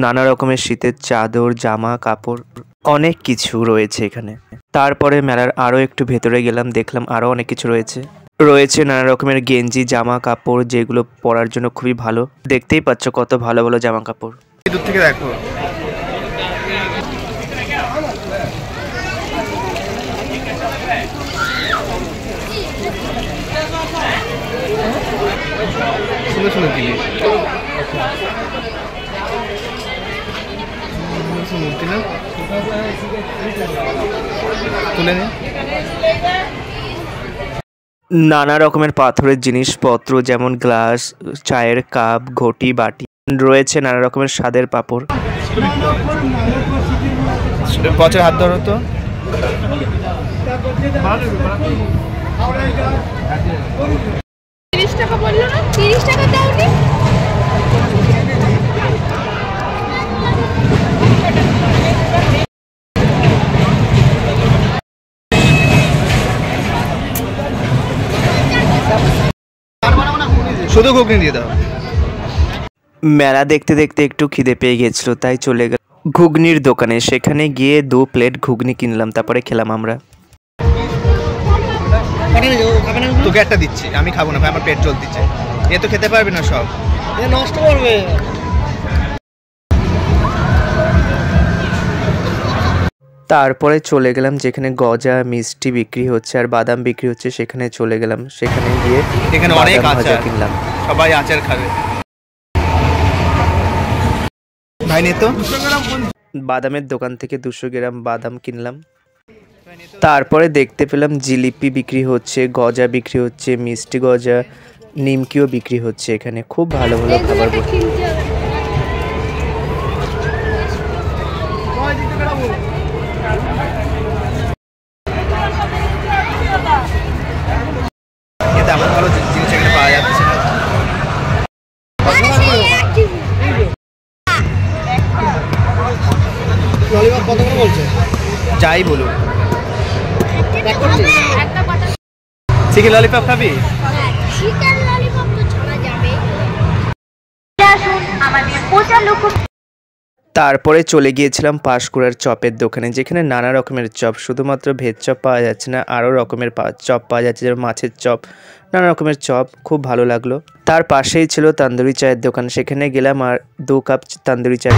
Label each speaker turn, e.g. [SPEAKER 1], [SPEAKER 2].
[SPEAKER 1] নানা রকমের শীতের চাদর, জামা কাপড় অনেক কিছু রয়েছে এখানে। তারপরে মেলার আরো একটু ভেতরে গেলাম, দেখলাম আরো অনেক কিছু রয়েছে নানা রকমের গেঞ্জি, জামা কাপড়, যেগুলো পরার জন্য খুবই ভালো। দেখতেই পাচ্ছ কত ভালো ভালো জামা কাপড়। দূর থেকে দেখো। সুন্দর সুন্দর জিনিস, মূর্তি না তুলে নে। নানা রকমের পাথরের জিনিসপত্র, যেমন গ্লাস, চায়ের কাপ, ঘটি, বাটি রয়েছে। নানা রকমের স্বাদের পাপড়। বছর হাত ধরো তো।
[SPEAKER 2] 30 টাকা বললো না, 30 টাকা দাওনি।
[SPEAKER 1] শুধু ঘুগনি দিয়ে দাও। মেলা দেখতে দেখতে একটু খিদে পেয়ে গেছিল, তাই চলে গেল ঘুগনির দোকানে। সেখানে গিয়ে 2 প্লেট ঘুগনি কিনলাম, তারপরে খেলাম আমরা। তোকে একটা দিচ্ছি, আমি খাবো না ভাই, আমার পেট জ্বলতিছে। এ তো খেতে পারবে না, সব নষ্ট করবে। তারপরে চলে গেলাম যেখানে গজা মিষ্টি বিক্রি হচ্ছে আর বাদাম বিক্রি হচ্ছে, সেখানে চলে গেলাম। সেখানে গিয়ে এখানে অনেক আচার কিনলাম, সবাই আচার খাবে। ভাই নে তো। বাদামের দোকান থেকে 200 গ্রাম বাদাম কিনলাম। তারপরে দেখতে পেলাম জিলিপি বিক্রি হচ্ছে, গজা বিক্রি হচ্ছে, মিষ্টি গজা, নিমকিও বিক্রি হচ্ছে। এখানে খুব ভালো ভালো খাবার। তেমন ভালো জিনিস এখানে পাওয়া যাচ্ছে না। যাই বলুন, চিকেন ললিপপ খাবি? তারপরে চলে গিয়েছিলাম পাঁশকুড়ার চপের দোকানে, যেখানে নানা রকমের চপ, শুধুমাত্র ভেজ চপ পাওয়া যাচ্ছে না, আরও রকমের চপ পাওয়া যাচ্ছে, যেমন মাছের চপ, নানা রকমের চপ। খুব ভালো লাগলো। তার পাশেই ছিল তন্দুরি চায়ের দোকান, সেখানে গেলাম আর 2 কাপ তন্দুরি চা।